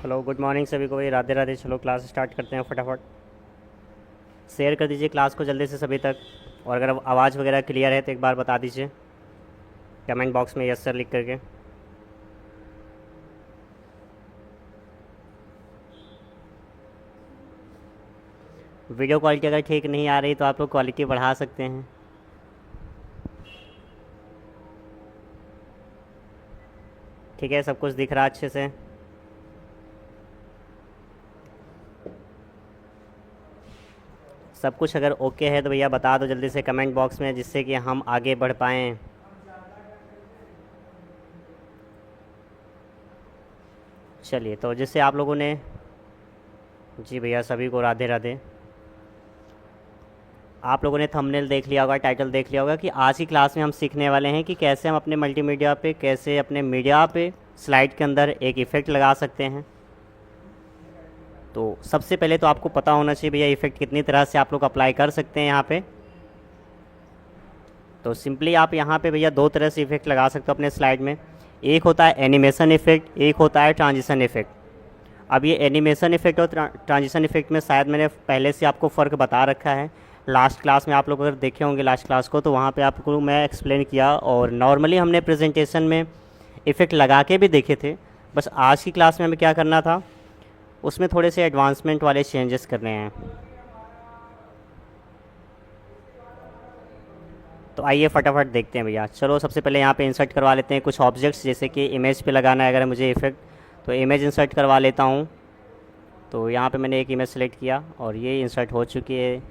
Hello good morning सभी को भाई, राधे राधे। चलो क्लास स्टार्ट करते हैं फटाफट। शेयर कर दीजिए क्लास को जल्दी से सभी तक। और अगर आवाज़ वगैरह क्लियर है तो एक बार बता दीजिए कमेंट बॉक्स में यस सर लिख करके। वीडियो क्वालिटी अगर ठीक नहीं आ रही तो आप लोग क्वालिटी बढ़ा सकते हैं। ठीक है, सब कुछ दिख रहा अच्छे से। सब कुछ अगर ओके है तो भैया बता दो जल्दी से कमेंट बॉक्स में, जिससे कि हम आगे बढ़ पाएँ। चलिए, तो जिससे आप लोगों ने, जी भैया सभी को राधे राधे। आप लोगों ने थंबनेल देख लिया होगा, टाइटल देख लिया होगा कि आज की क्लास में हम सीखने वाले हैं कि कैसे हम अपने मल्टीमीडिया पे, कैसे अपने मीडिया पे स्लाइड के अंदर एक इफ़ेक्ट लगा सकते हैं। तो सबसे पहले तो आपको पता होना चाहिए भैया इफ़ेक्ट कितनी तरह से आप लोग अप्लाई कर सकते हैं यहाँ पे। तो सिंपली आप यहाँ पे भैया दो तरह से इफ़ेक्ट लगा सकते हो अपने स्लाइड में। एक होता है एनिमेशन इफ़ेक्ट, एक होता है ट्रांजिशन इफ़ेक्ट। अब ये एनिमेशन इफ़ेक्ट और ट्रांजिशन इफ़ेक्ट में शायद मैंने पहले से आपको फ़र्क बता रखा है। लास्ट क्लास में आप लोग अगर देखे होंगे लास्ट क्लास को, तो वहाँ पे आपको मैं एक्सप्लेन किया, और नॉर्मली हमने प्रेजेंटेशन में इफ़ेक्ट लगा के भी देखे थे। बस आज की क्लास में हमें क्या करना था, उसमें थोड़े से एडवांसमेंट वाले चेंजेस करने हैं। तो आइए फटाफट देखते हैं भैया। चलो सबसे पहले यहाँ पे इंसर्ट करवा लेते हैं कुछ ऑब्जेक्ट्स, जैसे कि इमेज पे लगाना है अगर मुझे इफ़ेक्ट, तो इमेज इंसर्ट करवा लेता हूँ। तो यहाँ पे मैंने एक इमेज सेलेक्ट किया और ये इंसर्ट हो चुकी है।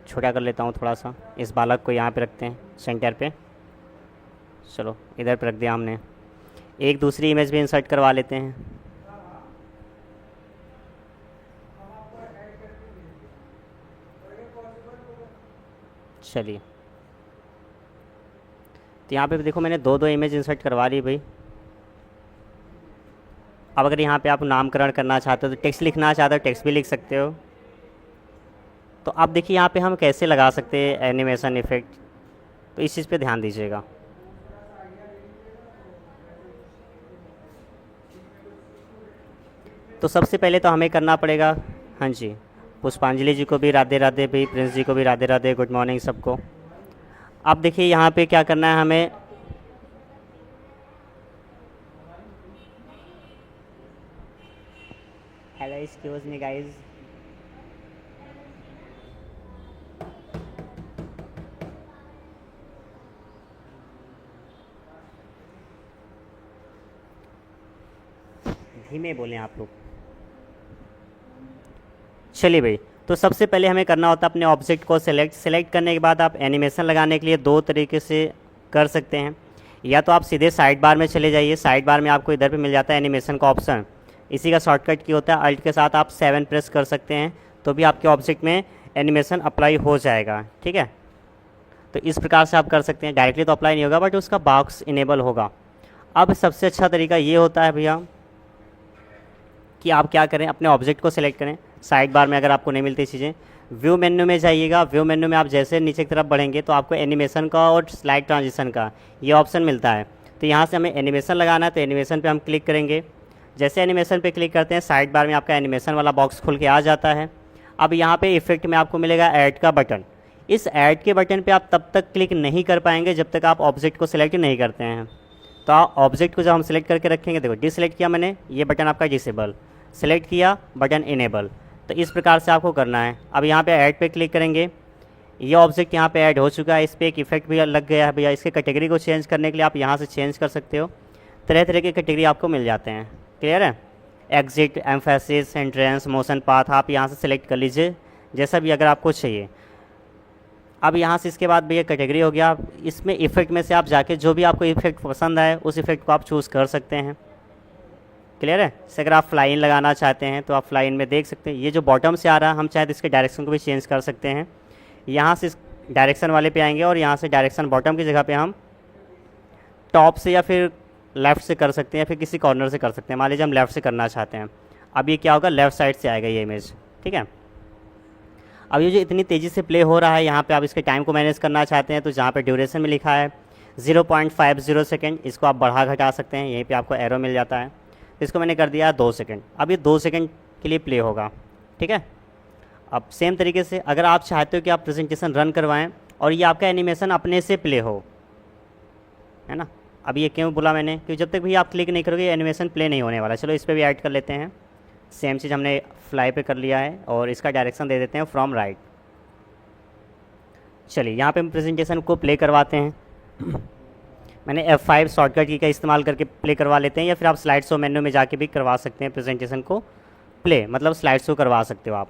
छोटा कर लेता हूँ थोड़ा सा, इस बालक को यहाँ पे रखते हैं सेंटर पे। चलो इधर पे रख दिया हमने। एक दूसरी इमेज भी इंसर्ट करवा लेते हैं। चलिए, तो यहाँ पे देखो मैंने दो दो इमेज इंसर्ट करवा ली भाई। अब अगर यहाँ पे आप नामकरण करना चाहते हो, तो टेक्स्ट लिखना चाहते हो टेक्स्ट भी लिख सकते हो। तो अब देखिए यहाँ पे हम कैसे लगा सकते हैं एनिमेशन इफ़ेक्ट, तो इस चीज़ पे ध्यान दीजिएगा। तो सबसे पहले तो हमें करना पड़ेगा, हाँ जी, पुष्पांजलि जी को भी राधे राधे भाई, प्रिंस जी को भी राधे राधे, गुड मॉर्निंग सबको। अब देखिए यहाँ पे क्या करना है हमें। Hello excuse me guys. धीमे बोलें आप लोग। चलिए भाई, तो सबसे पहले हमें करना होता है अपने ऑब्जेक्ट को सेलेक्ट करने के बाद आप एनिमेशन लगाने के लिए दो तरीके से कर सकते हैं। या तो आप सीधे साइड बार में चले जाइए, साइड बार में आपको इधर पे मिल जाता है एनिमेशन का ऑप्शन। इसी का शॉर्टकट की होता है अल्ट के साथ आप 7 प्रेस कर सकते हैं, तो भी आपके ऑब्जेक्ट में एनिमेशन अप्लाई हो जाएगा। ठीक है, तो इस प्रकार से आप कर सकते हैं। डायरेक्टली तो अप्लाई नहीं होगा, बट उसका बॉक्स इनेबल होगा। अब सबसे अच्छा तरीका ये होता है भैया कि आप क्या करें, अपने ऑब्जेक्ट को सिलेक्ट करें। साइड बार में अगर आपको नहीं मिलती चीज़ें, व्यू मेन्यू में जाइएगा। व्यू मेन्यू में आप जैसे नीचे की तरफ बढ़ेंगे तो आपको एनिमेशन का और स्लाइड ट्रांजिशन का ये ऑप्शन मिलता है। तो यहाँ से हमें एनिमेशन लगाना है, तो एनिमेशन पे हम क्लिक करेंगे। जैसे एनिमेशन पे क्लिक करते हैं, साइड बार में आपका एनिमेशन वाला बॉक्स खुल के आ जाता है। अब यहाँ पे इफेक्ट में आपको मिलेगा ऐड का बटन। इस ऐड के बटन पे आप तब तक क्लिक नहीं कर पाएंगे जब तक आप ऑब्जेक्ट को सिलेक्ट नहीं करते हैं। तो ऑब्जेक्ट को जब हम सिलेक्ट करके रखेंगे, देखो डिसलेक्ट किया मैंने, ये बटन आपका डिसेबल, सेलेक्ट किया बटन इनेबल। तो इस प्रकार से आपको करना है। अब यहाँ पे ऐड पे क्लिक करेंगे, ये ऑब्जेक्ट यहाँ पे ऐड हो चुका है, इस पर एक इफेक्ट भी लग गया है भैया। इसके कैटेगरी को चेंज करने के लिए आप यहाँ से चेंज कर सकते हो। तरह तरह के कैटेगरी आपको मिल जाते हैं, क्लियर है। Exit, emphasis, entrance, motion path, आप यहाँ से सिलेक्ट कर लीजिए जैसा भी अगर आपको चाहिए। अब यहाँ से इसके बाद भैया कैटेगरी हो गया। इसमें इफेक्ट में से आप जाके जो भी आपको इफेक्ट पसंद आए उस इफेक्ट को आप चूज़ कर सकते हैं, क्लियर है। जैसे अगर आप फ्लाइन लगाना चाहते हैं तो आप फ्लाइन में देख सकते हैं, ये जो बॉटम से आ रहा है हम चाहे तो इसके डायरेक्शन को भी चेंज कर सकते हैं। यहाँ से इस डायरेक्शन वाले पे आएंगे और यहाँ से डायरेक्शन बॉटम की जगह पे हम टॉप से या फिर लेफ़्ट से कर सकते हैं, या फिर किसी कॉर्नर से कर सकते हैं। मान लीजिए हम लेफ़्ट से करना चाहते हैं, अब ये क्या होगा, लेफ़्ट साइड से आएगा ये इमेज, ठीक है। अब ये जो इतनी तेज़ी से प्ले हो रहा है, यहाँ पे आप इसके टाइम को मैनेज करना चाहते हैं, तो जहाँ पे ड्यूरेशन में लिखा है 0.50 सेकेंड, इसको आप बढ़ा घटा सकते हैं। यहीं पे आपको एरो मिल जाता है। इसको मैंने कर दिया 2 सेकंड। अब ये 2 सेकंड के लिए प्ले होगा, ठीक है। अब सेम तरीके से अगर आप चाहते हो कि आप प्रेजेंटेशन रन करवाएं और ये आपका एनिमेशन अपने से प्ले हो, है ना। अब ये क्यों बोला मैंने, क्योंकि जब तक भी आप क्लिक नहीं करोगे एनिमेशन प्ले नहीं होने वाला। चलो इस पर भी ऐड कर लेते हैं। सेम चीज़ हमने फ्लाई पे कर लिया है और इसका डायरेक्शन दे देते हैं फ्रॉम राइट। चलिए यहाँ पे हम प्रेजेंटेशन को प्ले करवाते हैं। मैंने F5 शॉर्टकट की का इस्तेमाल करके प्ले करवा लेते हैं, या फिर आप स्लाइड शो मेन्यू में जाके भी करवा सकते हैं प्रेजेंटेशन को प्ले, मतलब स्लाइड शो करवा सकते हो आप।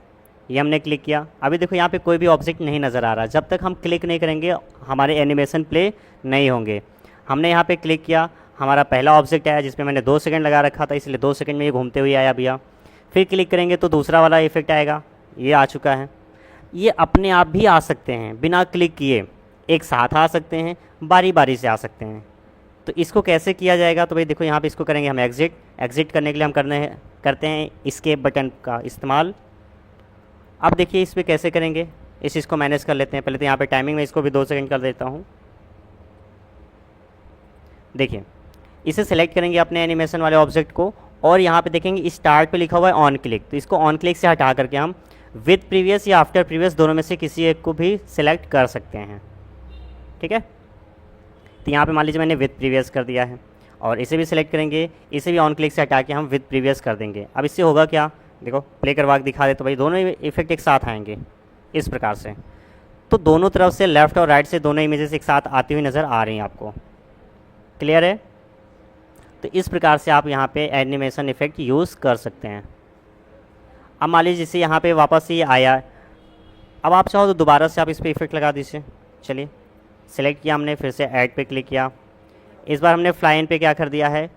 ये हमने क्लिक किया। अभी देखो यहाँ पे कोई भी ऑब्जेक्ट नहीं नज़र आ रहा। जब तक हम क्लिक नहीं करेंगे हमारे एनिमेशन प्ले नहीं होंगे। हमने यहाँ पे क्लिक किया, हमारा पहला ऑब्जेक्ट आया जिसमें मैंने 2 सेकंड लगा रखा था, इसलिए 2 सेकंड में ये घूमते हुए आया भैया। फिर क्लिक करेंगे तो दूसरा वाला इफेक्ट आएगा, ये आ चुका है। ये अपने आप भी आ सकते हैं, बिना क्लिक किए एक साथ आ सकते हैं, बारी बारी से आ सकते हैं। तो इसको कैसे किया जाएगा, तो भाई देखो यहाँ पे इसको करेंगे हम एग्ज़िट करने के लिए हम करते हैं एस्केप बटन का इस्तेमाल। अब देखिए इस पर कैसे करेंगे, इस चीज़ को मैनेज कर लेते हैं। पहले तो यहाँ पे टाइमिंग में इसको भी 2 सेकंड कर देता हूँ। देखिए इसे सेलेक्ट करेंगे अपने एनिमेशन वाले ऑब्जेक्ट को, और यहाँ पे देखेंगे स्टार्ट पे लिखा हुआ है ऑन क्लिक, तो इसको ऑन क्लिक से हटा करके हम विद प्रीवियस या आफ्टर प्रीवियस दोनों में से किसी एक को भी सिलेक्ट कर सकते हैं, ठीक है। तो यहाँ पे मान लीजिए मैंने विद प्रीवियस कर दिया है, और इसे भी सिलेक्ट करेंगे, इसे भी ऑन क्लिक से हटा के हम विद प्रीवियस कर देंगे। अब इससे होगा क्या, देखो प्ले करवा के दिखा दे तो भाई दोनों इफेक्ट एक साथ आएंगे इस प्रकार से। तो दोनों तरफ से लेफ़्ट और राइट से दोनों इमेजेस एक साथ आती हुई नज़र आ रही हैं आपको, क्लियर है। तो इस प्रकार से आप यहाँ पे एनिमेशन इफेक्ट यूज़ कर सकते हैं। अब मान लीजिए जैसे यहाँ पे वापस ये आया, अब आप चाहो तो दोबारा से आप इस पर इफेक्ट लगा दीजिए। चलिए सेलेक्ट किया हमने, फिर से ऐड पे क्लिक किया। इस बार हमने फ्लाई इन पे क्या कर दिया है,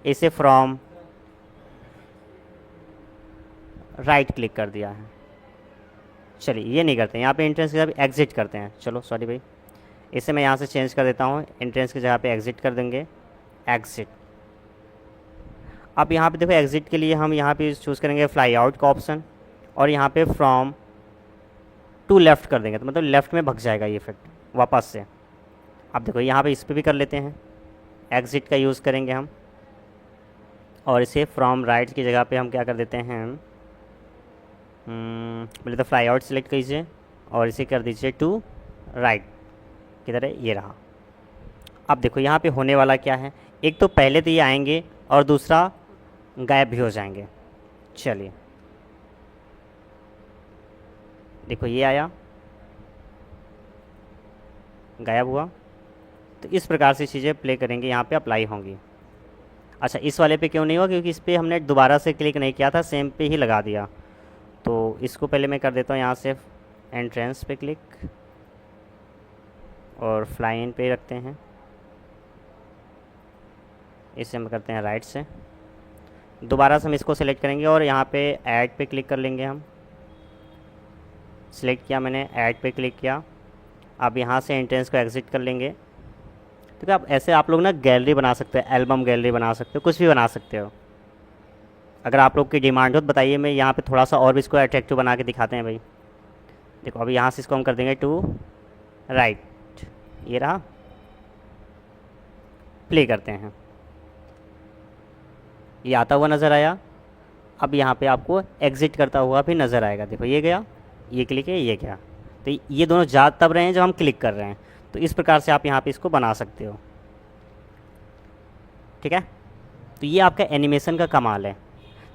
इसे फ्रॉम राइट क्लिक कर दिया है। चलिए ये नहीं करते, यहाँ पे एंट्रेंस की जगह एग्जिट करते हैं। चलो सॉरी भाई, इसे मैं यहाँ से चेंज कर देता हूँ, एंट्रेंस की जगह पे एग्जिट कर देंगे, एग्जिट। अब यहाँ पे देखो एग्जिट के लिए हम यहाँ पे चूज़ करेंगे फ्लाई आउट का ऑप्शन, और यहाँ पे फ्रॉम टू लेफ़्ट कर देंगे, तो मतलब लेफ़्ट में भग जाएगा ये इफेक्ट वापस से। अब देखो यहाँ पे इस पर भी कर लेते हैं, एग्जिट का यूज़ करेंगे हम, और इसे फ्रॉम राइट की जगह पे हम क्या कर देते हैं, पहले तो फ्लाई आउट सेलेक्ट कीजिए और इसे कर दीजिए टू राइट, किधर है, ये रहा। अब देखो यहाँ पे होने वाला क्या है, एक तो पहले तो ये आएंगे और दूसरा गायब भी हो जाएंगे। चलिए देखो ये आया, गायब हुआ। तो इस प्रकार से चीज़ें प्ले करेंगे, यहाँ पे अप्लाई होंगी। अच्छा इस वाले पे क्यों नहीं हुआ, क्योंकि इस पर हमने दोबारा से क्लिक नहीं किया था, सेम पे ही लगा दिया। तो इसको पहले मैं कर देता हूँ यहाँ से एंट्रेंस पे क्लिक, और फ्लाई इन पे रखते हैं, इसे हम करते हैं राइट से। दोबारा से हम इसको सेलेक्ट करेंगे और यहाँ पे ऐड पे क्लिक कर लेंगे। हम सेलेक्ट किया मैंने, ऐड पे क्लिक किया। अब यहाँ से एंट्रेंस को एग्जिट कर लेंगे। तो आप ऐसे आप लोग ना गैलरी बना सकते हो, एल्बम गैलरी बना सकते हो, कुछ भी बना सकते हो। अगर आप लोग की डिमांड हो तो बताइए, मैं यहाँ पे थोड़ा सा और भी इसको अट्रैक्टिव बना के दिखाते हैं भाई। देखो अभी यहाँ से इसको हम कर देंगे टू राइट, ये रहा, प्ले करते हैं, ये आता हुआ नज़र आया। अब यहाँ पे आपको एग्ज़िट करता हुआ भी नज़र आएगा। देखो ये गया, ये क्लिक है, ये गया। तो ये दोनों जा तब रहे हैं जब हम क्लिक कर रहे हैं। तो इस प्रकार से आप यहाँ पे इसको बना सकते हो, ठीक है। तो ये आपका एनिमेशन का कमाल है।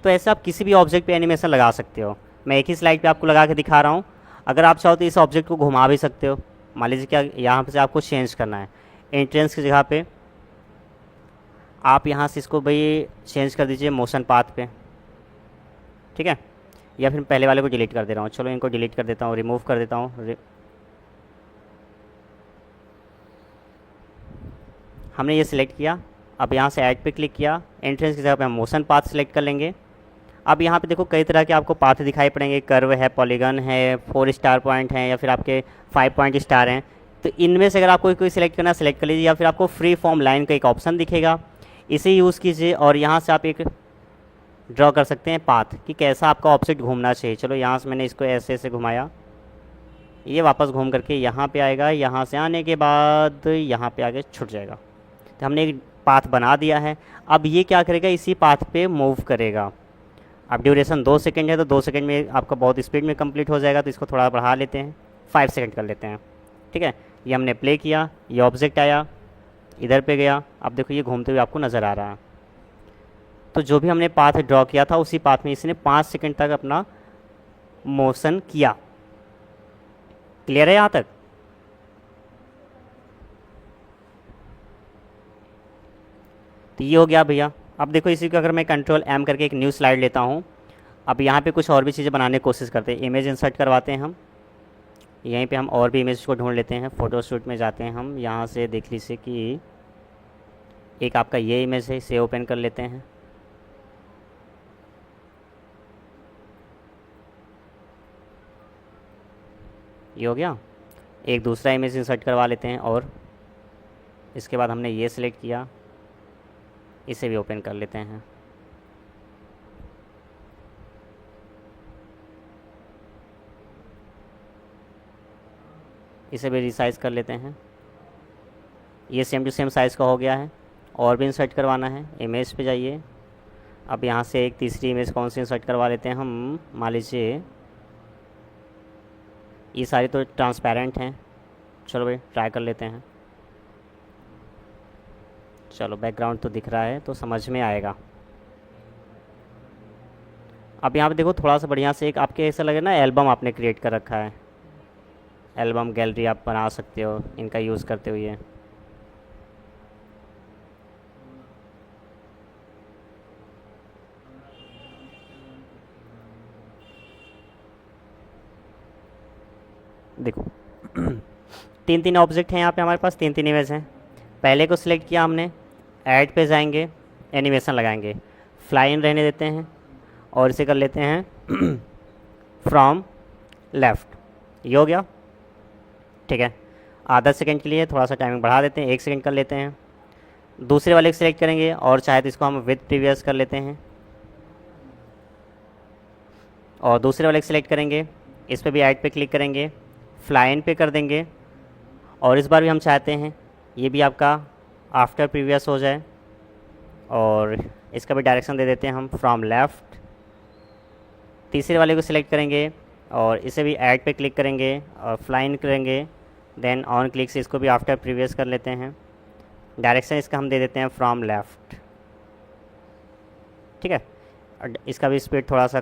तो ऐसे आप किसी भी ऑब्जेक्ट पे एनिमेशन लगा सकते हो। मैं एक ही स्लाइड पे आपको लगा के दिखा रहा हूँ। अगर आप चाहो तो इस ऑब्जेक्ट को घुमा भी सकते हो। मान लीजिए क्या यहाँ से आपको चेंज करना है, एंट्रेंस की जगह पे आप यहाँ से इसको भाई चेंज कर दीजिए मोशन पाथ पे, ठीक है। या फिर पहले वाले को डिलीट कर दे रहा हूँ। चलो इनको डिलीट कर देता हूँ, रिमूव कर देता हूँ। हमने ये सिलेक्ट किया। अब यहाँ से ऐड पे क्लिक किया, एंट्रेंस की जगह पे हम मोशन पाथ सिलेक्ट कर लेंगे। अब यहाँ पे देखो कई तरह के आपको पाथ दिखाई पड़ेंगे, कर्व है, पॉलीगन है, 4 स्टार पॉइंट हैं, या फिर आपके 5 पॉइंट स्टार हैं। तो इनमें से अगर आपको कोई सिलेक्ट करना सिलेक्ट कर लीजिए, या फिर आपको फ्री फॉर्म लाइन का एक ऑप्शन दिखेगा, इसे यूज़ कीजिए और यहाँ से आप एक ड्रॉ कर सकते हैं पाथ कि कैसा आपका ऑब्जेक्ट घूमना चाहिए। चलो यहाँ से मैंने इसको ऐसे ऐसे घुमाया, ये वापस घूम करके यहाँ पे आएगा, यहाँ से आने के बाद यहाँ पे आगे छूट जाएगा। कि हमने एक पाथ बना दिया है। अब ये क्या करेगा, इसी पाथ पे मूव करेगा। अब ड्यूरेशन 2 सेकंड है तो 2 सेकंड में आपका बहुत स्पीड में कंप्लीट हो जाएगा, तो इसको थोड़ा बढ़ा लेते हैं, 5 सेकंड कर लेते हैं। ठीक है, ये हमने प्ले किया, ये ऑब्जेक्ट आया, इधर पे गया, अब देखो ये घूमते हुए आपको नज़र आ रहा है। तो जो भी हमने पाथ ड्रॉ किया था उसी पाथ में इसने 5 सेकंड तक अपना मोशन किया। क्लियर है यहाँ तक? तो ये हो गया भैया। अब देखो इसी को अगर मैं कंट्रोल एम करके एक न्यू स्लाइड लेता हूँ, अब यहाँ पे कुछ और भी चीज़ें बनाने की कोशिश करते हैं। इमेज इंसर्ट करवाते हैं हम, यहीं पे हम और भी इमेज को ढूंढ लेते हैं। फ़ोटो शूट में जाते हैं हम, यहाँ से देख लीजिए कि एक आपका ये इमेज है, इसे ओपन कर लेते हैं। ये हो गया। एक दूसरा इमेज इंसर्ट करवा लेते हैं और इसके बाद हमने ये सिलेक्ट किया, इसे भी ओपन कर लेते हैं। इसे भी रिसाइज़ कर लेते हैं। ये सेम टू सेम साइज़ का हो गया है। और भी इंसर्ट करवाना है, इमेज पे जाइए। अब यहाँ से एक तीसरी इमेज कौन सी इंसर्ट करवा लेते हैं हम, मान लीजिए ये सारी तो ट्रांसपेरेंट हैं, चलो भाई ट्राई कर लेते हैं। चलो बैकग्राउंड तो दिख रहा है तो समझ में आएगा। अब यहाँ पे देखो थोड़ा सा बढ़िया से एक आपके ऐसा लगे ना एल्बम आपने क्रिएट कर रखा है, एल्बम गैलरी आप बना सकते हो इनका यूज़ करते हुए। देखो तीन तीन ऑब्जेक्ट हैं यहाँ पे हमारे पास, तीन तीन इमेज हैं। पहले को सिलेक्ट किया हमने, ऐड पे जाएंगे, एनिमेशन लगाएंगे, फ्लाई इन रहने देते हैं और इसे कर लेते हैं फ्रॉम लेफ़्ट। ये हो गया। ठीक है, आधा सेकंड के लिए थोड़ा सा टाइमिंग बढ़ा देते हैं, 1 सेकंड कर लेते हैं। दूसरे वाले को सिलेक्ट करेंगे और चाहे तो इसको हम विद प्रीवियस कर लेते हैं और दूसरे वाले को सिलेक्ट करेंगे, इस पर भी ऐड पे क्लिक करेंगे, फ्लाई इन पे कर देंगे और इस बार भी हम चाहते हैं ये भी आपका आफ्टर प्रीवियस हो जाए और इसका भी डायरेक्शन दे देते हैं हम फ्रॉम लेफ़्ट। तीसरे वाले को सिलेक्ट करेंगे और इसे भी ऐड पे क्लिक करेंगे और फ्लाई इन करेंगे, देन ऑन क्लिक से इसको भी आफ्टर प्रीवियस कर लेते हैं। डायरेक्शन इसका हम दे देते हैं फ्रॉम लेफ़्ट। ठीक है, और इसका भी स्पीड थोड़ा सा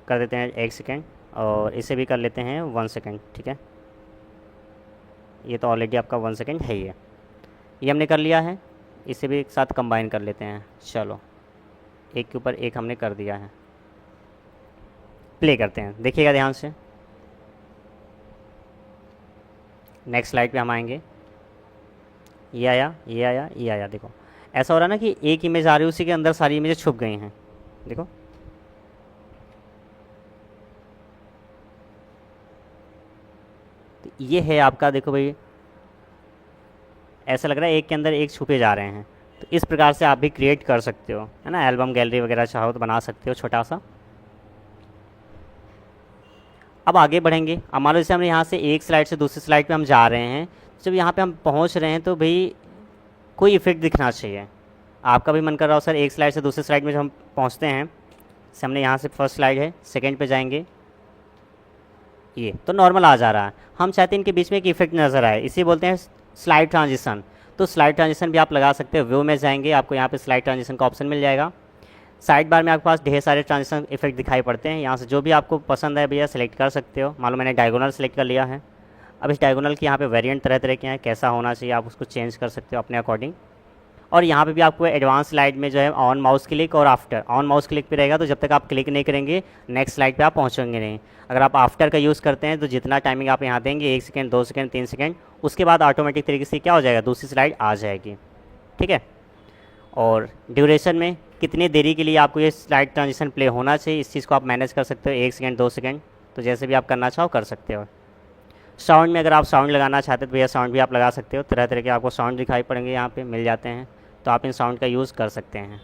कर देते हैं 1 सेकेंड और इसे भी कर लेते हैं 1 सेकेंड। ठीक है, ये तो ऑलरेडी आपका 1 सेकेंड है ही है। ये हमने कर लिया है, इसे भी एक साथ कंबाइन कर लेते हैं। चलो एक के ऊपर एक हमने कर दिया है, प्ले करते हैं, देखिएगा ध्यान से। नेक्स्ट स्लाइड पे हम आएंगे, ये आया, ये आया, ये आया। देखो ऐसा हो रहा है ना कि एक इमेज आ रही है उसी के अंदर सारी इमेजें छुप गई हैं। देखो तो ये है आपका, देखो भाई ऐसा लग रहा है एक के अंदर एक छुपे जा रहे हैं। तो इस प्रकार से आप भी क्रिएट कर सकते हो, है ना। एल्बम गैलरी वगैरह चाहो तो बना सकते हो छोटा सा। अब आगे बढ़ेंगे। अब मान लो जैसे हमने यहाँ से एक स्लाइड से दूसरी स्लाइड पे हम जा रहे हैं, जब यहाँ पे हम पहुँच रहे हैं तो भाई कोई इफेक्ट दिखना चाहिए। आपका भी मन कर रहा हो सर एक स्लाइड से दूसरी स्लाइड में जब हम पहुँचते हैं, जैसे हमने यहाँ से फर्स्ट स्लाइड है, सेकेंड पे जाएंगे, ये तो नॉर्मल आ जा रहा है। हम चाहते हैं इनके बीच में एक इफेक्ट नज़र आए, इसी बोलते हैं स्लाइड ट्रांजिशन। तो स्लाइड ट्रांजिशन भी आप लगा सकते हो। व्यू में जाएंगे, आपको यहाँ पे स्लाइड ट्रांजिशन का ऑप्शन मिल जाएगा। साइड बार में आपके पास ढेर सारे ट्रांजिशन इफेक्ट दिखाई पड़ते हैं। यहाँ से जो भी आपको पसंद है भैया सेलेक्ट कर सकते हो। मान लो मैंने डायगोनल सेलेक्ट कर लिया है। अब इस डायगोनल के यहाँ पे वेरिएंट तरह तरह के हैं, कैसा होना चाहिए आप उसको चेंज कर सकते हो अपने अकॉर्डिंग। और यहाँ पे भी आपको एडवांस स्लाइड में जो है ऑन माउस क्लिक और आफ्टर, ऑन माउस क्लिक पे रहेगा तो जब तक आप क्लिक नहीं करेंगे नेक्स्ट स्लाइड पे आप पहुँचेंगे नहीं। अगर आप आफ्टर का यूज़ करते हैं तो जितना टाइमिंग आप यहाँ देंगे 1 सेकेंड, 2 सेकेंड, 3 सेकेंड, उसके बाद ऑटोमेटिक तरीके से क्या हो जाएगा, दूसरी स्लाइड आ जाएगी। ठीक है, और ड्यूरेशन में कितनी देरी के लिए आपको ये स्लाइड ट्रांजिशन प्ले होना चाहिए, इस चीज़ को आप मैनेज कर सकते हो। 1 सेकेंड, 2 सेकेंड, तो जैसे भी आप करना चाहो कर सकते हो। साउंड में अगर आप साउंड लगाना चाहते हो तो भैया साउंड भी आप लगा सकते हो। तरह तरह के आपको साउंड दिखाई पड़ेंगे, यहाँ पे मिल जाते हैं, तो आप इन साउंड का यूज़ कर सकते हैं।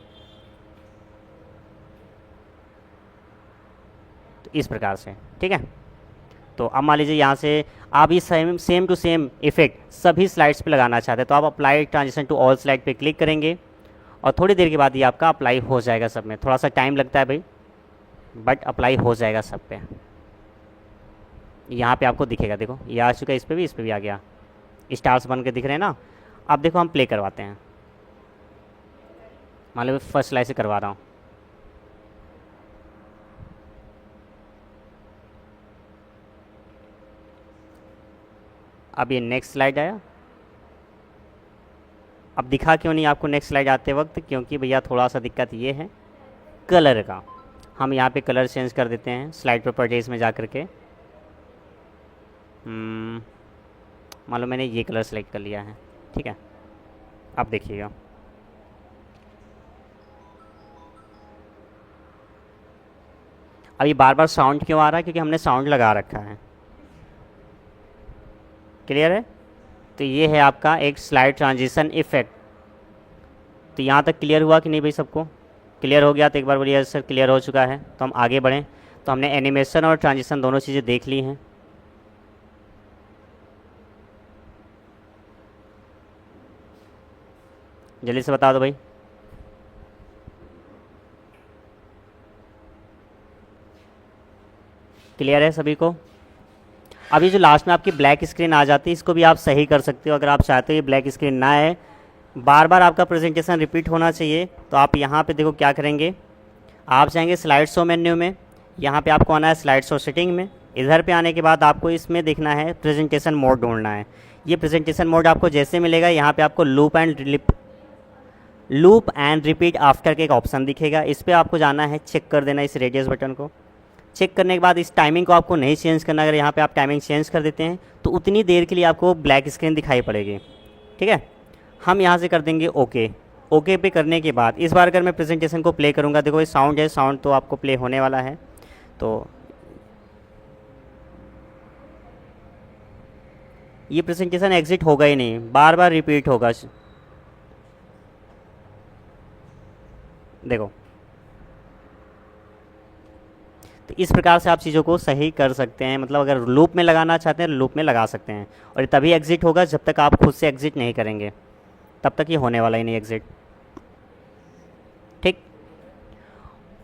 तो इस प्रकार से, ठीक है। तो अब मान लीजिए यहाँ से आप ये सेम टू सेम इफेक्ट सभी स्लाइड्स पे लगाना चाहते हैं, तो आप apply transition to all slide पे क्लिक करेंगे और थोड़ी देर के बाद ये आपका अप्लाई हो जाएगा सब में। थोड़ा सा टाइम लगता है भाई, बट अप्लाई हो जाएगा सब पे। यहाँ पे आपको दिखेगा, देखो ये आ चुका है, इस पर भी आ गया, स्टार्स बन के दिख रहे हैं ना। अब देखो हम प्ले करवाते हैं, मान लो फर्स्ट स्लाइड से करवा रहा हूँ। अब ये नेक्स्ट स्लाइड आया। अब दिखा क्यों नहीं आपको नेक्स्ट स्लाइड आते वक्त, क्योंकि भैया थोड़ा सा दिक्कत ये है कलर का। हम यहाँ पे कलर चेंज कर देते हैं स्लाइड प्रॉपर्टीज़ में जा कर के। मान लो मैंने ये कलर सेलेक्ट कर लिया है, ठीक है। अब देखिएगा, अभी बार बार साउंड क्यों आ रहा है, क्योंकि हमने साउंड लगा रखा है। क्लियर है? तो ये है आपका एक स्लाइड ट्रांजिशन इफेक्ट। तो यहाँ तक क्लियर हुआ कि नहीं भाई? सबको क्लियर हो गया तो एक बार बोलिए सर क्लियर हो चुका है। तो हम आगे बढ़ें। तो हमने एनिमेशन और ट्रांजिशन दोनों चीज़ें देख ली हैं। जल्दी से बता दो भाई। क्लियर है सभी को? अभी जो लास्ट में आपकी ब्लैक स्क्रीन आ जाती है, इसको भी आप सही कर सकते हो। अगर आप चाहते हो ये ब्लैक स्क्रीन ना आए, बार बार आपका प्रेजेंटेशन रिपीट होना चाहिए, तो आप यहाँ पे देखो क्या करेंगे। आप जाएंगे स्लाइड शो मेन्यू में, यहाँ पे आपको आना है स्लाइड शो सेटिंग में। इधर पे आने के बाद आपको इसमें देखना है प्रेजेंटेशन मोड ढूंढना है। ये प्रेजेंटेशन मोड आपको जैसे मिलेगा, यहाँ पे आपको लूप एंड रिपीट आफ्टर के एक ऑप्शन दिखेगा। इस पर आपको जाना है, चेक कर देना इस रेडियस बटन को। चेक करने के बाद इस टाइमिंग को आपको नहीं चेंज करना। अगर यहाँ पे आप टाइमिंग चेंज कर देते हैं तो उतनी देर के लिए आपको ब्लैक स्क्रीन दिखाई पड़ेगी, ठीक है। हम यहाँ से कर देंगे ओके। ओके पे करने के बाद इस बार अगर मैं प्रेजेंटेशन को प्ले करूँगा, देखो ये साउंड है, साउंड तो आपको प्ले होने वाला है। तो ये प्रेजेंटेशन एग्जिट होगा ही नहीं, बार बार रिपीट होगा। देखो, तो इस प्रकार से आप चीज़ों को सही कर सकते हैं। मतलब अगर लूप में लगाना चाहते हैं लूप में लगा सकते हैं, और तभी एग्जिट होगा जब तक आप खुद से एग्जिट नहीं करेंगे, तब तक ये होने वाला ही नहीं एग्जिट, ठीक।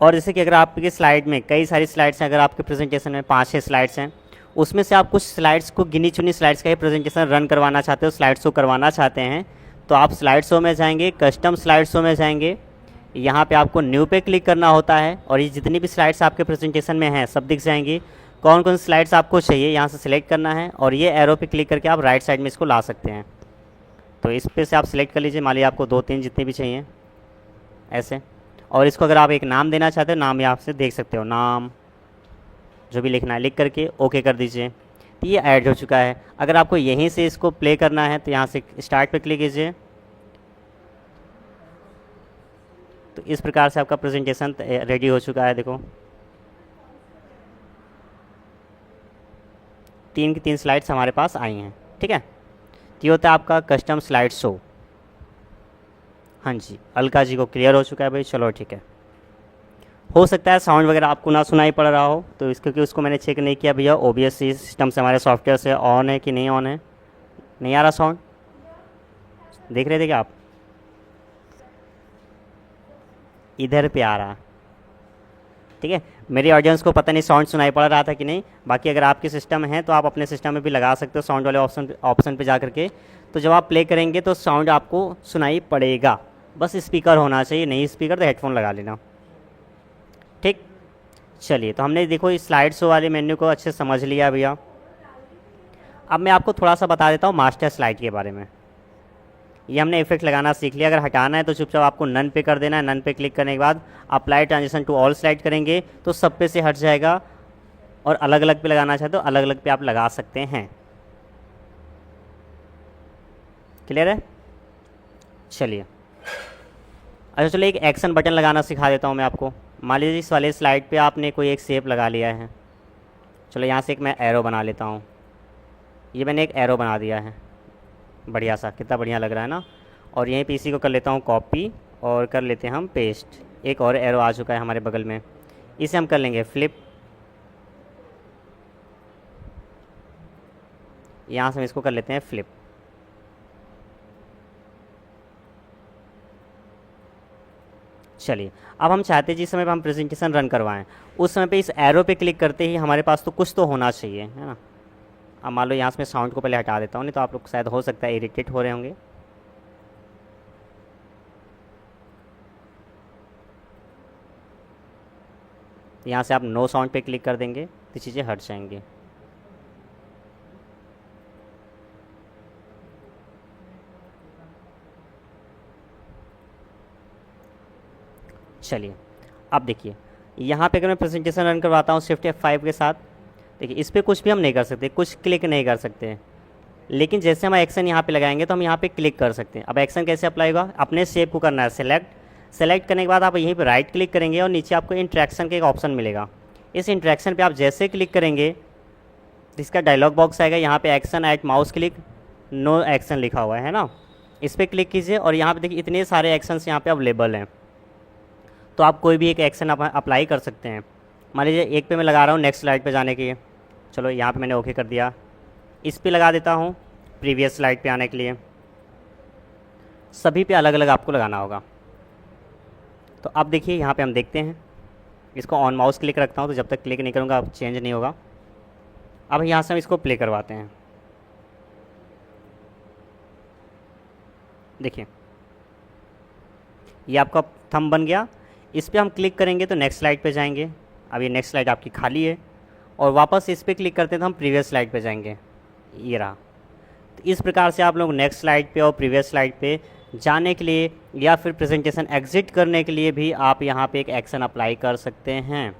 और जैसे कि अगर आपके स्लाइड में कई सारी स्लाइड्स हैं, अगर आपके प्रेजेंटेशन में 5-6 स्लाइड्स हैं, उसमें से आप कुछ स्लाइड्स को गिनी चुनी स्लाइड्स का ही प्रेजेंटेशन रन करवाना चाहते हो, स्लाइड शो करवाना चाहते हैं, तो आप स्लाइड शो में जाएंगे, कस्टम स्लाइड शो में जाएंगे। यहाँ पे आपको न्यू पे क्लिक करना होता है और ये जितनी भी स्लाइड्स आपके प्रेजेंटेशन में हैं सब दिख जाएंगी। कौन कौन स्लाइड्स आपको चाहिए यहाँ से सिलेक्ट करना है, और ये एरो पे क्लिक करके आप राइट साइड में इसको ला सकते हैं। तो इस पे से आप सिलेक्ट कर लीजिए, मान लीजिए आपको 2-3 जितनी भी चाहिए ऐसे। और इसको अगर आप एक नाम देना चाहते हो, नाम यहाँ से देख सकते हो, नाम जो भी लिखना है लिख करके ओके कर दीजिए। तो ये ऐड हो चुका है। अगर आपको यहीं से इसको प्ले करना है तो यहाँ से स्टार्ट पे क्लिक कीजिए। तो इस प्रकार से आपका प्रेजेंटेशन रेडी हो चुका है। देखो 3 की 3 स्लाइड्स हमारे पास आई हैं, ठीक है। तो ये होता है आपका कस्टम स्लाइड शो। हाँ जी, अलका जी को क्लियर हो चुका है भाई, चलो ठीक है। हो सकता है साउंड वगैरह आपको ना सुनाई पड़ रहा हो, तो क्योंकि उसको मैंने चेक नहीं किया भैया, OBS सिस्टम से हमारे सॉफ्टवेयर से ऑन है कि नहीं ऑन है। नहीं आ रहा साउंड, देख रहे थे क्या आप? इधर पे आ रहा, ठीक है। मेरी ऑडियंस को पता नहीं साउंड सुनाई पड़ रहा था कि नहीं। बाकी अगर आपके सिस्टम है तो आप अपने सिस्टम में भी लगा सकते हो साउंड वाले ऑप्शन पे जा करके। तो जब आप प्ले करेंगे तो साउंड आपको सुनाई पड़ेगा, बस स्पीकर होना चाहिए, नहीं स्पीकर तो हेडफोन लगा लेना, ठीक। चलिए, तो हमने देखो इस स्लाइड शो वाले मेन्यू को अच्छे समझ लिया भैया। अब मैं आपको थोड़ा सा बता देता हूँ मास्टर स्लाइड के बारे में। ये हमने इफेक्ट लगाना सीख लिया। अगर हटाना है तो चुपचाप आपको नन पे कर देना है। नन पे क्लिक करने के बाद apply transition to all slide करेंगे तो सब पे से हट जाएगा, और अलग अलग पे लगाना चाहते हो अलग अलग पे आप लगा सकते हैं। क्लियर है? चलिए, अच्छा चलो एक एक्शन बटन लगाना सिखा देता हूँ मैं आपको। मान लीजिए इस वाले स्लाइड पे आपने कोई एक शेप लगा लिया है। चलो यहाँ से एक मैं एरो बना लेता हूँ। ये मैंने एक एरो बना दिया है, बढ़िया सा, कितना बढ़िया लग रहा है ना। और यहीं पे इसी को कर लेता हूँ कॉपी और कर लेते हैं हम पेस्ट। एक और एरो आ चुका है हमारे बगल में, इसे हम कर लेंगे फ्लिप। यहाँ से हम इसको कर लेते हैं फ्लिप। चलिए, अब हम चाहते हैं जिस समय पे हम प्रेजेंटेशन रन करवाएं उस समय पे इस एरो पे क्लिक करते ही हमारे पास तो कुछ तो होना चाहिए, है ना। अब मान लो यहाँ से मैं साउंड को पहले हटा देता हूँ, नहीं तो आप लोग शायद हो सकता है इरिटेट हो रहे होंगे। यहाँ से आप नो साउंड पे क्लिक कर देंगे तो चीज़ें हट जाएंगी। चलिए, अब देखिए यहाँ पे अगर मैं प्रेजेंटेशन रन करवाता हूँ शिफ्ट F5 के साथ, देखिए इस पर कुछ भी हम नहीं कर सकते, कुछ क्लिक नहीं कर सकते, लेकिन जैसे हम एक्शन यहाँ पे लगाएंगे तो हम यहाँ पे क्लिक कर सकते हैं। अब एक्शन कैसे अप्लाई होगा, अपने शेप को करना है सेलेक्ट करने के बाद आप यहीं पे राइट क्लिक करेंगे और नीचे आपको इंट्रैक्शन का एक ऑप्शन मिलेगा। इस इंट्रैक्शन पे आप जैसे क्लिक करेंगे इसका डायलॉग बॉक्स आएगा, यहाँ पे action at mouse click no action लिखा हुआ है ना, इस पर क्लिक कीजिए और यहाँ पे देखिए इतने सारे एक्शंस यहाँ पे अवेलेबल हैं, तो आप कोई भी एक एक्शन अप्लाई कर सकते हैं। मान लीजिए एक पे मैं लगा रहा हूँ नेक्स्ट स्लाइड पे जाने के लिए, चलो यहाँ पे मैंने ओके कर दिया। इस पे लगा देता हूँ प्रीवियस स्लाइड पे आने के लिए, सभी पे अलग अलग आपको लगाना होगा। तो अब देखिए यहाँ पे हम देखते हैं, इसको ऑन माउस क्लिक रखता हूँ तो जब तक क्लिक नहीं करूँगा अब चेंज नहीं होगा। अब यहाँ से हम इसको प्ले करवाते हैं, देखिए ये आपका थंब बन गया। इस पर हम क्लिक करेंगे तो नेक्स्ट स्लाइड पे जाएंगे। अब ये नेक्स्ट स्लाइड आपकी खाली है और वापस इस पर क्लिक करते हैं तो हम प्रीवियस स्लाइड पे जाएंगे, ये रहा। तो इस प्रकार से आप लोग नेक्स्ट स्लाइड पे और प्रीवियस स्लाइड पे जाने के लिए या फिर प्रेजेंटेशन एग्जिट करने के लिए भी आप यहाँ पे एक एक्शन अप्लाई कर सकते हैं।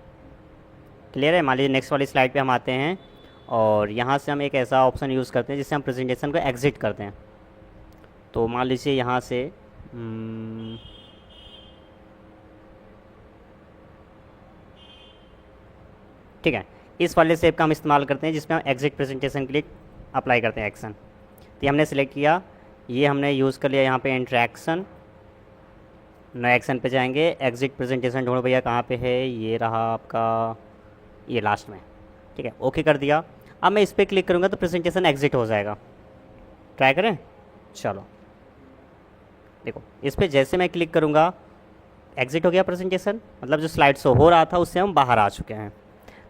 क्लियर है। मान लीजिए नेक्स्ट वाली स्लाइड पे हम आते हैं और यहाँ से हम एक ऐसा ऑप्शन यूज़ करते हैं जिससे हम प्रेजेंटेशन को एग्जिट करते हैं। तो मान लीजिए यहाँ से ठीक है, इस वाले शेप का हम इस्तेमाल करते हैं जिसमें हम एग्जिट प्रेजेंटेशन के लिए अप्लाई करते हैं एक्शन। तो ये हमने सेलेक्ट किया, ये हमने यूज़ कर लिया यहाँ पे इंट्रैक्शन। नए एक्शन पे जाएंगे, एग्जिट प्रेजेंटेशन ढूंढो भैया कहाँ पे है, ये रहा आपका, ये लास्ट में। ठीक है, ओके कर दिया। अब मैं इस पर क्लिक करूँगा तो प्रेजेंटेशन एग्जिट हो जाएगा। ट्राई करें, चलो देखो इस पर जैसे मैं क्लिक करूँगा एग्जिट हो गया प्रेजेंटेशन, मतलब जो स्लाइड शो हो रहा था उससे हम बाहर आ चुके हैं।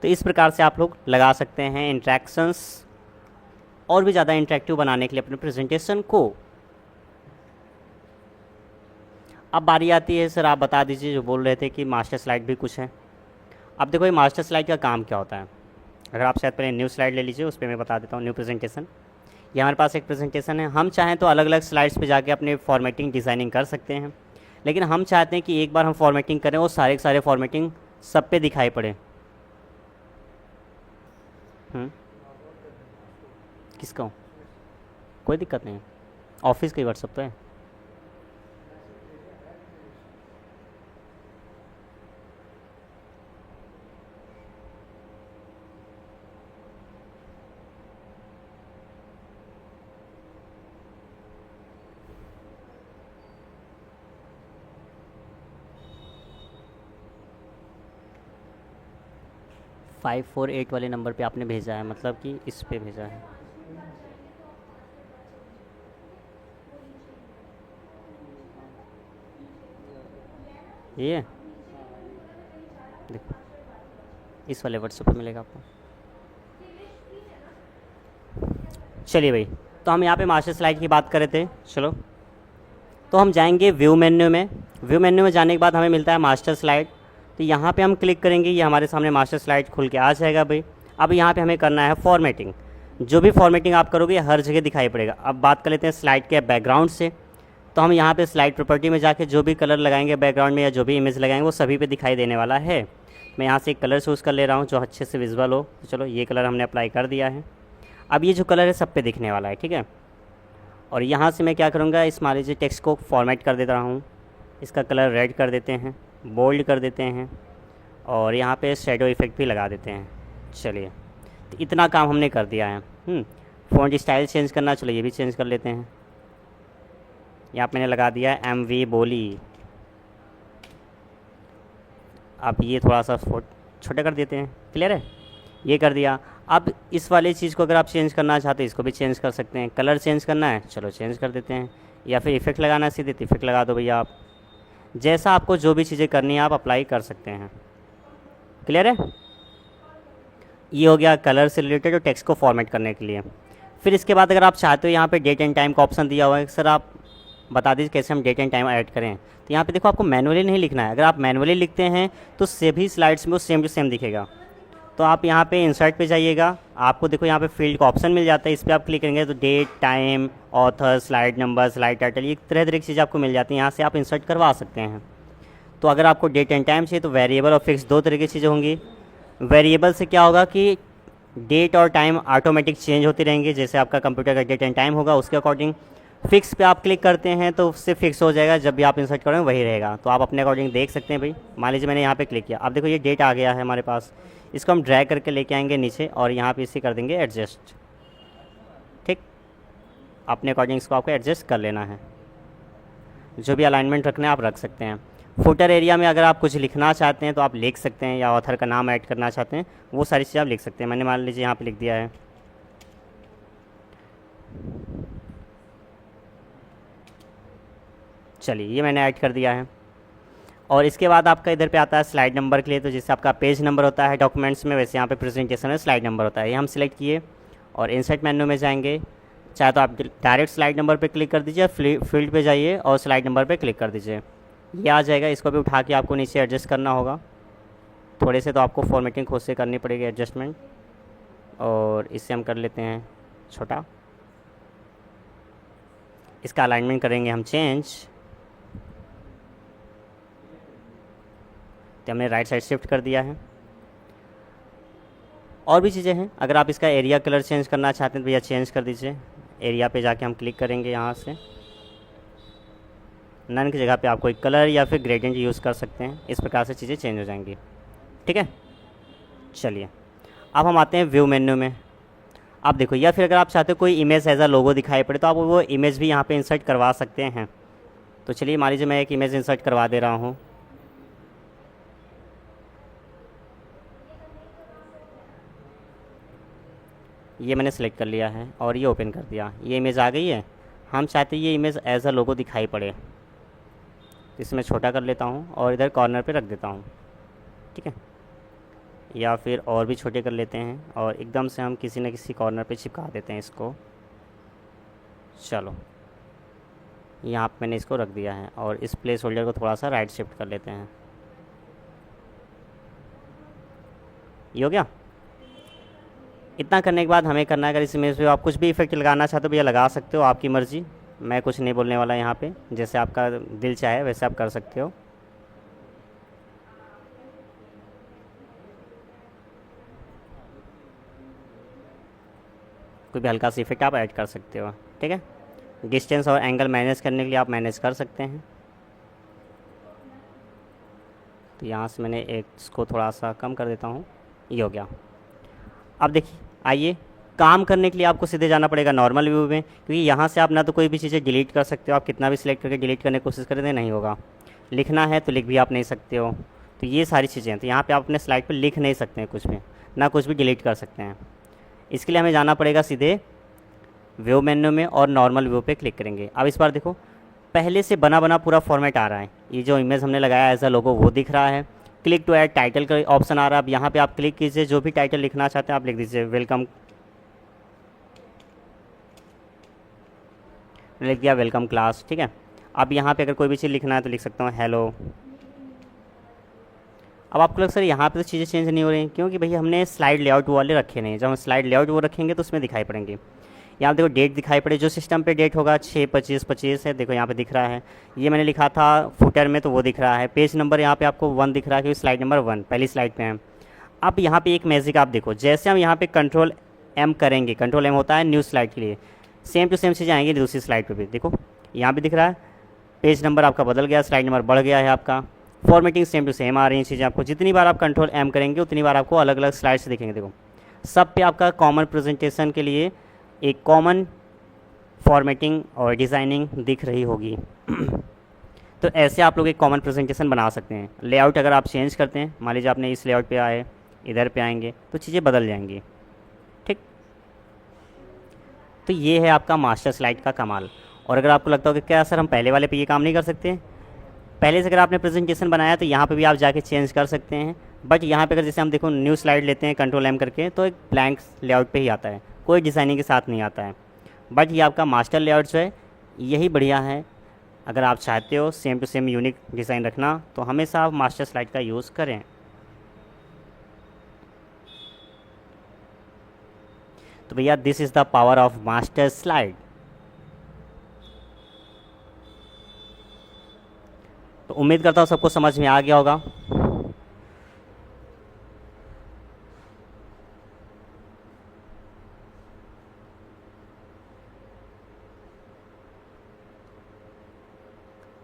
तो इस प्रकार से आप लोग लगा सकते हैं इंट्रैक्शंस और भी ज़्यादा इंटरेक्टिव बनाने के लिए अपने प्रेजेंटेशन को। अब बारी आती है सर आप बता दीजिए, जो बोल रहे थे कि मास्टर स्लाइड भी कुछ है। अब देखो ये मास्टर स्लाइड का काम क्या होता है। अगर आप शायद पहले न्यू स्लाइड ले लीजिए, उस पर मैं बता देता हूँ। न्यू प्रेजेंटेशन, ये हमारे पास एक प्रेजेंटेशन है। हम चाहें तो अलग अलग स्लाइड्स पे जाके अपने फॉर्मेटिंग डिज़ाइनिंग कर सकते हैं, लेकिन हम चाहते हैं कि एक बार हम फॉर्मेटिंग करें और सारे के सारे फॉर्मेटिंग सब पे दिखाई पड़े। किसका हो? कोई दिक्कत नहीं है, ऑफिस का ही व्हाट्सअप तो है। फाइव 4 8 वाले नंबर पे आपने भेजा है, मतलब कि इस पे भेजा है। ये देखो इस वाले व्हाट्सएप पे मिलेगा आपको। चलिए भाई, तो हम यहाँ पे मास्टर स्लाइड की बात कर रहे थे। चलो तो हम जाएंगे व्यू मेन्यू में। व्यू मेन्यू में जाने के बाद हमें मिलता है मास्टर स्लाइड। तो यहाँ पे हम क्लिक करेंगे, ये हमारे सामने मास्टर स्लाइड खुल के आ जाएगा भाई। अब यहाँ पे हमें करना है फॉर्मेटिंग। जो भी फॉर्मेटिंग आप करोगे हर जगह दिखाई पड़ेगा। अब बात कर लेते हैं स्लाइड के बैकग्राउंड से। तो हम यहाँ पे स्लाइड प्रॉपर्टी में जाके जो भी कलर लगाएंगे बैकग्राउंड में या जो भी इमेज लगाएंगे वो सभी पे दिखाई देने वाला है। मैं यहाँ से एक कलर चूज़ कर ले रहा हूँ जो अच्छे से विजुअल हो। तो चलो ये कलर हमने अप्लाई कर दिया है। अब ये जो कलर है सब पे दिखने वाला है, ठीक है। और यहाँ से मैं क्या करूँगा, इस मान लीजिए टेक्स्ट को फॉर्मेट कर देता हूँ। इसका कलर रेड कर देते हैं, बोल्ड कर देते हैं और यहाँ पे शेडो इफेक्ट भी लगा देते हैं। चलिए तो इतना काम हमने कर दिया है। फ़ॉन्ट स्टाइल चेंज करना, चलो ये भी चेंज कर लेते हैं। यहाँ पे मैंने लगा दिया MV बोली। अब ये थोड़ा सा छोटा कर देते हैं। क्लियर है, ये कर दिया। अब इस वाली चीज़ को अगर आप चेंज करना चाहते हैं इसको भी चेंज कर सकते हैं। कलर चेंज करना है, चलो चेंज कर देते हैं, या फिर इफेक्ट लगाना है सीधे तो इफेक्ट लगा दो भैया आप। जैसा आपको जो भी चीज़ें करनी है आप अप्लाई कर सकते हैं। क्लियर है? ये हो गया कलर से रिलेटेड और टेक्स्ट को फॉर्मेट करने के लिए। फिर इसके बाद अगर आप चाहते हो, यहाँ पे डेट एंड टाइम का ऑप्शन दिया हुआ है, सर आप बता दीजिए कैसे हम डेट एंड टाइम ऐड करें। तो यहाँ पे देखो आपको मैनुअली नहीं लिखना है, अगर आप मैनुअली लिखते हैं तो सभी स्लाइड्स में वो सेम टू सेम दिखेगा। तो आप यहाँ पे इंसर्ट पे जाइएगा, आपको देखो यहाँ पे फील्ड का ऑप्शन मिल जाता है, इस पर आप क्लिक करेंगे तो date, time, author, slide number, slide title, ये तरह तरह की चीज़ें आपको मिल जाती हैं, यहाँ से आप इंसर्ट करवा सकते हैं। तो अगर आपको डेट एंड टाइम चाहिए तो वेरिएबल और फिक्स दो तरह की चीज़ें होंगी। वेरिएबल से क्या होगा कि डेट और टाइम ऑटोमेटिक चेंज होती रहेंगी, जैसे आपका कंप्यूटर का डेट एंड टाइम होगा उसके अकॉर्डिंग। फिक्स पे आप क्लिक करते हैं तो उससे फिक्स हो जाएगा, जब भी आप इंसर्ट करेंगे वही रहेगा। तो आप अपने अकॉर्डिंग देख सकते हैं भाई। मान लीजिए मैंने यहाँ पे क्लिक किया, अब देखो ये डेट आ गया है हमारे पास, इसको हम ड्रैग करके लेके आएंगे नीचे और यहाँ पे इसे कर देंगे एडजस्ट। ठीक, अपने अकॉर्डिंग इसको आपको एडजस्ट कर लेना है, जो भी अलाइनमेंट रखना है आप रख सकते हैं। फुटर एरिया में अगर आप कुछ लिखना चाहते हैं तो आप लिख सकते हैं, या ऑथर का नाम ऐड करना चाहते हैं वो सारी चीज़ें आप लिख सकते हैं। मैंने मान लीजिए यहाँ पे लिख दिया है, चलिए ये मैंने ऐड कर दिया है। और इसके बाद आपका इधर पे आता है स्लाइड नंबर के लिए, तो जैसे आपका पेज नंबर होता है डॉक्यूमेंट्स में, वैसे यहाँ पे प्रेजेंटेशन में स्लाइड नंबर होता है। ये हम सिलेक्ट किए और इंसर्ट मेन्यू में जाएंगे, चाहे तो आप डायरेक्ट स्लाइड नंबर पे क्लिक कर दीजिए, फील्ड पे जाइए और स्लाइड नंबर पे क्लिक कर दीजिए, ये आ जाएगा। इसको भी उठा के आपको नीचे एडजस्ट करना होगा, थोड़े से तो आपको फॉर्मेटिंग खुद से करनी पड़ेगी एडजस्टमेंट। और इससे हम कर लेते हैं छोटा, इसका अलाइनमेंट करेंगे हम चेंज, तो हमने राइट साइड शिफ्ट कर दिया है। और भी चीज़ें हैं, अगर आप इसका एरिया कलर चेंज करना चाहते हैं तो भैया चेंज कर दीजिए। एरिया पे जाके हम क्लिक करेंगे, यहाँ से नन की जगह पे आप कोई कलर या फिर ग्रेडियंट यूज़ कर सकते हैं, इस प्रकार से चीज़ें चेंज हो जाएंगी। ठीक है, चलिए अब हम आते हैं व्यू मेन्यू में। आप देखो, या फिर अगर आप चाहते हो कोई इमेज एज अ लोगो दिखाई पड़े तो आप वो इमेज भी यहाँ पे इंसर्ट करवा सकते हैं। तो चलिए मान लीजिए मैं एक इमेज इंसर्ट करवा दे रहा हूँ। ये मैंने सेलेक्ट कर लिया है और ये ओपन कर दिया, ये इमेज आ गई है। हम चाहते हैं ये इमेज एज अ लोगो दिखाई पड़े, इसमें छोटा कर लेता हूँ और इधर कॉर्नर पे रख देता हूँ। ठीक है, या फिर और भी छोटे कर लेते हैं और एकदम से हम किसी न किसी कॉर्नर पे चिपका देते हैं इसको। चलो यहाँ पे मैंने इसको रख दिया है और इस प्लेस होल्डर को थोड़ा सा राइट शिफ्ट कर लेते हैं। ये हो गया। इतना करने के बाद हमें करना है, अगर इस इमेज पे आप कुछ भी इफेक्ट लगाना चाहते हो भैया लगा सकते हो, आपकी मर्ज़ी। मैं कुछ नहीं बोलने वाला यहाँ पे, जैसे आपका दिल चाहे वैसे आप कर सकते हो। कोई भी हल्का सा इफेक्ट आप ऐड कर सकते हो। ठीक है, डिस्टेंस और एंगल मैनेज करने के लिए आप मैनेज कर सकते हैं। तो यहाँ से मैंने इसको थोड़ा सा कम कर देता हूँ, ये हो गया। अब देखिए, आइए काम करने के लिए आपको सीधे जाना पड़ेगा नॉर्मल व्यू में, क्योंकि यहाँ से आप ना तो कोई भी चीज़ें डिलीट कर सकते हो, आप कितना भी सिलेक्ट करके डिलीट करने की कोशिश करें तो नहीं होगा। लिखना है तो लिख भी आप नहीं सकते हो। तो ये सारी चीज़ें हैं, तो यहाँ पे आप अपने स्लाइड पे लिख नहीं सकते हैं कुछ भी, ना कुछ भी डिलीट कर सकते हैं। इसके लिए हमें जाना पड़ेगा सीधे व्यू मेन्यू में और नॉर्मल व्यू पे क्लिक करेंगे। अब इस बार देखो, पहले से बना बना पूरा फॉर्मेट आ रहा है, ये जो इमेज हमने लगाया एज अ लोगो वो दिख रहा है। क्लिक टू ऐड टाइटल का ऑप्शन आ रहा है, अब यहाँ पे आप क्लिक कीजिए, जो भी टाइटल लिखना चाहते हैं आप लिख दीजिए। वेलकम लिख दिया, वेलकम क्लास। ठीक है, अब यहाँ पे अगर कोई भी चीज़ लिखना है तो लिख सकता हूँ हेलो। अब आपको लग सर यहाँ पे तो चीज़ें चेंज नहीं हो रही, क्योंकि भैया हमने स्लाइड लेआउट वाले रखे नहीं। जब हम स्लाइड लेआउट वो रखेंगे तो उसमें दिखाई पड़ेंगे। यहाँ देखो डेट दिखाई पड़े, जो सिस्टम पे डेट होगा 6/25/25 है, देखो यहाँ पे दिख रहा है। ये मैंने लिखा था फुटर में तो वो दिख रहा है। पेज नंबर यहाँ पे आपको 1 दिख रहा है, क्योंकि स्लाइड नंबर 1 पहली स्लाइड पे है। अब यहाँ पे एक मैजिक आप देखो, जैसे हम यहाँ पे कंट्रोल M करेंगे, कंट्रोल M होता है न्यू स्लाइड के लिए, सेम टू सेम चीज़ें आएंगी दूसरी स्लाइड पे भी। देखो यहाँ पे दिख रहा है पेज नंबर आपका बदल गया, स्लाइड नंबर बढ़ गया है आपका। फॉर्मेटिंग सेम टू सेम आ रही हैं चीज़ें आपको। जितनी बार आप कंट्रोल M करेंगे उतनी बार आपको अलग अलग स्लाइड्स दिखेंगे। देखो सब पे आपका कॉमन प्रेजेंटेशन के लिए एक कॉमन फॉर्मेटिंग और डिज़ाइनिंग दिख रही होगी। तो ऐसे आप लोग एक कॉमन प्रेजेंटेशन बना सकते हैं। लेआउट अगर आप चेंज करते हैं, मान लीजिए आपने इस लेआउट पे आए, इधर पे आएंगे तो चीज़ें बदल जाएंगी। तो ये है आपका मास्टर स्लाइड का कमाल। और अगर आपको लगता हो कि क्या सर हम पहले वाले पे ये काम नहीं कर सकते, पहले से अगर आपने प्रेजेंटेशन बनाया तो यहाँ पे भी आप जाके चेंज कर सकते हैं। बट यहाँ पे अगर जैसे हम देखो न्यू स्लाइड लेते हैं कंट्रोल एम करके, तो एक ब्लैंक लेआउट पे ही आता है, कोई डिज़ाइनिंग के साथ नहीं आता है। बट ये आपका मास्टर लेआउट जो है यही बढ़िया है। अगर आप चाहते हो same to same unique design रखना तो हमेशा आप मास्टर स्लाइड का यूज़ करें। तो भैया this is the power of master slide. तो उम्मीद करता हूँ सबको समझ में आ गया होगा।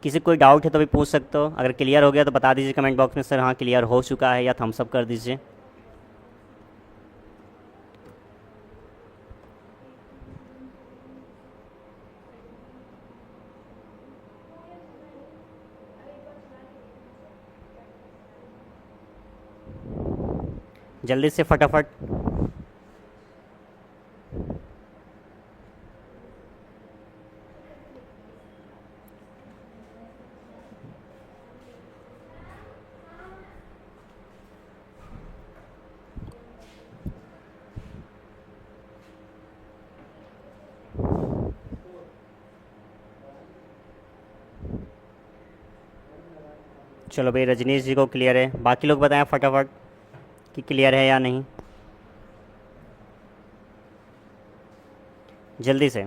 किसी कोई डाउट है तो भी पूछ सकते हो। अगर क्लियर हो गया तो बता दीजिए कमेंट बॉक्स में सर हाँ क्लियर हो चुका है, या थम्स अप कर दीजिए। जल्दी से फटाफट। चलो भाई रजनीश जी को क्लियर है, बाकी लोग बताएं फटाफट कि क्लियर है या नहीं, जल्दी से।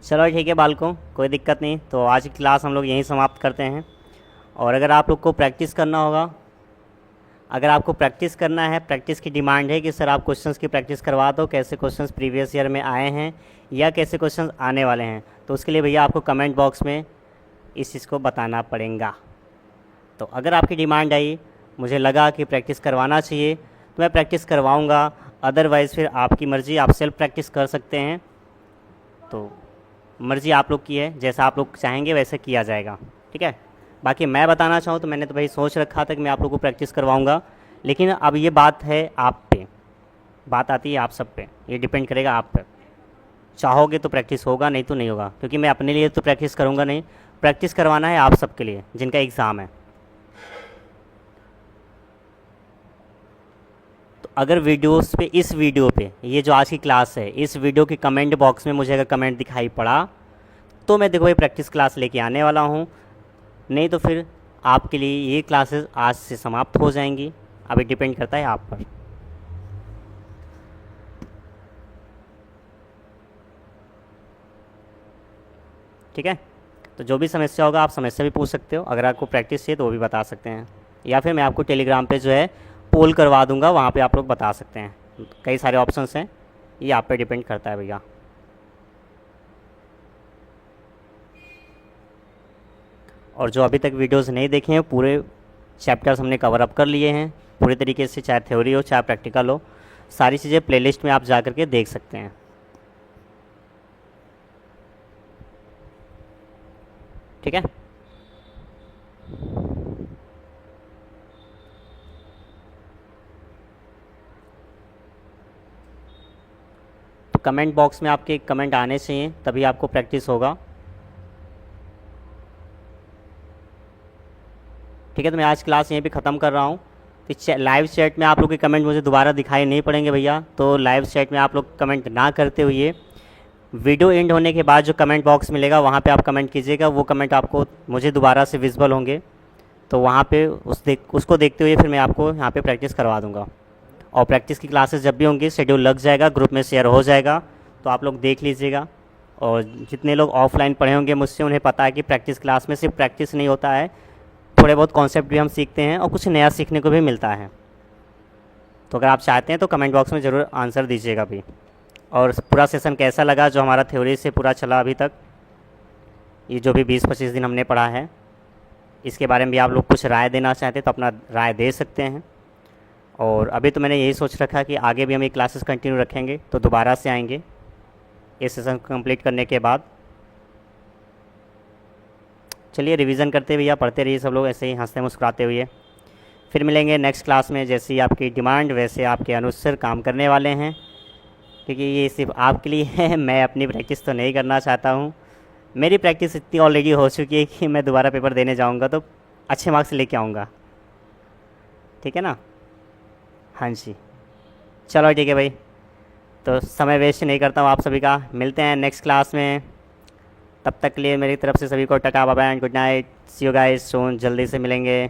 चलो ठीक है बालकों, कोई दिक्कत नहीं। तो आज की क्लास हम लोग यहीं समाप्त करते हैं। और अगर आप लोग को प्रैक्टिस करना होगा, अगर आपको प्रैक्टिस करना है, प्रैक्टिस की डिमांड है कि सर आप क्वेश्चंस की प्रैक्टिस करवा दो, कैसे क्वेश्चंस प्रीवियस ईयर में आए हैं या कैसे क्वेश्चंस आने वाले हैं, तो उसके लिए भैया आपको कमेंट बॉक्स में इस चीज़ को बताना पड़ेगा। तो अगर आपकी डिमांड आई, मुझे लगा कि प्रैक्टिस करवाना चाहिए, तो मैं प्रैक्टिस करवाऊँगा। अदरवाइज़ फिर आपकी मर्ज़ी, आप सेल्फ प्रैक्टिस कर सकते हैं। तो मर्ज़ी आप लोग की है, जैसा आप लोग चाहेंगे वैसे किया जाएगा, ठीक है। बाकी मैं बताना चाहूँ तो मैंने तो भाई सोच रखा था कि मैं आप लोगों को प्रैक्टिस करवाऊँगा, लेकिन अब ये बात है आप पे, बात आती है आप सब पे, ये डिपेंड करेगा आप पे। चाहोगे तो प्रैक्टिस होगा, नहीं तो नहीं होगा, क्योंकि मैं अपने लिए तो प्रैक्टिस करूँगा नहीं, प्रैक्टिस करवाना है आप सब के लिए जिनका एग्ज़ाम है। तो अगर वीडियोस पे, इस वीडियो पे, ये जो आज की क्लास है, इस वीडियो के कमेंट बॉक्स में मुझे अगर कमेंट दिखाई पड़ा तो मैं देखो भाई प्रैक्टिस क्लास लेके आने वाला हूँ, नहीं तो फिर आपके लिए ये क्लासेस आज से समाप्त हो जाएंगी। अभी डिपेंड करता है आप पर। ठीक है, तो जो भी समस्या होगा आप समस्या भी पूछ सकते हो। अगर आपको प्रैक्टिस चाहिए तो वो भी बता सकते हैं, या फिर मैं आपको टेलीग्राम पे जो है पोल करवा दूंगा, वहाँ पे आप लोग बता सकते हैं। कई सारे ऑप्शंस हैं, ये आप पे डिपेंड करता है भैया। और जो अभी तक वीडियोस नहीं देखे हैं, पूरे चैप्टर्स हमने कवर अप कर लिए हैं पूरे तरीके से, चाहे थ्योरी हो चाहे प्रैक्टिकल हो, सारी चीज़ें प्लेलिस्ट में आप जा कर के देख सकते हैं। ठीक है, तो कमेंट बॉक्स में आपके कमेंट आने चाहिए, तभी आपको प्रैक्टिस होगा। ठीक है, तो मैं आज क्लास यहीं पे ख़त्म कर रहा हूँ। तो लाइव चैट में आप लोग के कमेंट मुझे दोबारा दिखाई नहीं पड़ेंगे भैया, तो लाइव चैट में आप लोग कमेंट ना करते हुए वीडियो एंड होने के बाद जो कमेंट बॉक्स मिलेगा वहाँ पे आप कमेंट कीजिएगा। वो कमेंट आपको मुझे दोबारा से विजिबल होंगे, तो वहाँ पे उसको देखते हुए फिर मैं आपको यहाँ पे प्रैक्टिस करवा दूँगा। और प्रैक्टिस की क्लासेस जब भी होंगी शेड्यूल लग जाएगा, ग्रुप में शेयर हो जाएगा, तो आप लोग देख लीजिएगा। और जितने लोग ऑफलाइन पढ़े होंगे मुझसे, उन्हें पता है कि प्रैक्टिस क्लास में सिर्फ प्रैक्टिस नहीं होता है, थोड़े बहुत कॉन्सेप्ट भी हम सीखते हैं और कुछ नया सीखने को भी मिलता है। तो अगर आप चाहते हैं तो कमेंट बॉक्स में ज़रूर आंसर दीजिएगा अभी। और पूरा सेशन कैसा लगा जो हमारा थ्योरी से पूरा चला अभी तक, ये जो भी 20-25 दिन हमने पढ़ा है, इसके बारे में भी आप लोग कुछ राय देना चाहते हैं तो अपना राय दे सकते हैं। और अभी तो मैंने यही सोच रखा कि आगे भी हम ये क्लासेस कंटिन्यू रखेंगे, तो दोबारा से आएंगे ये सेशन कंप्लीट करने के बाद। चलिए रिवीजन करते भैया, पढ़ते रहिए सब लोग ऐसे ही हंसते मुस्कुराते हुए। फिर मिलेंगे नेक्स्ट क्लास में, जैसी आपकी डिमांड वैसे आपके अनुसार काम करने वाले हैं, क्योंकि ये सिर्फ आपके लिए है। मैं अपनी प्रैक्टिस तो नहीं करना चाहता हूँ, मेरी प्रैक्टिस इतनी ऑलरेडी हो चुकी है कि मैं दोबारा पेपर देने जाऊँगा तो अच्छे मार्क्स लेके आऊँगा। ठीक है ना? हाँ जी, चलो ठीक है भाई, तो समय वेस्ट नहीं करता हूँ आप सभी का। मिलते हैं नेक्स्ट क्लास में, तब तक के लिए मेरी तरफ से सभी को ta ta bye bye and good night, see you guys soon, जल्दी से मिलेंगे।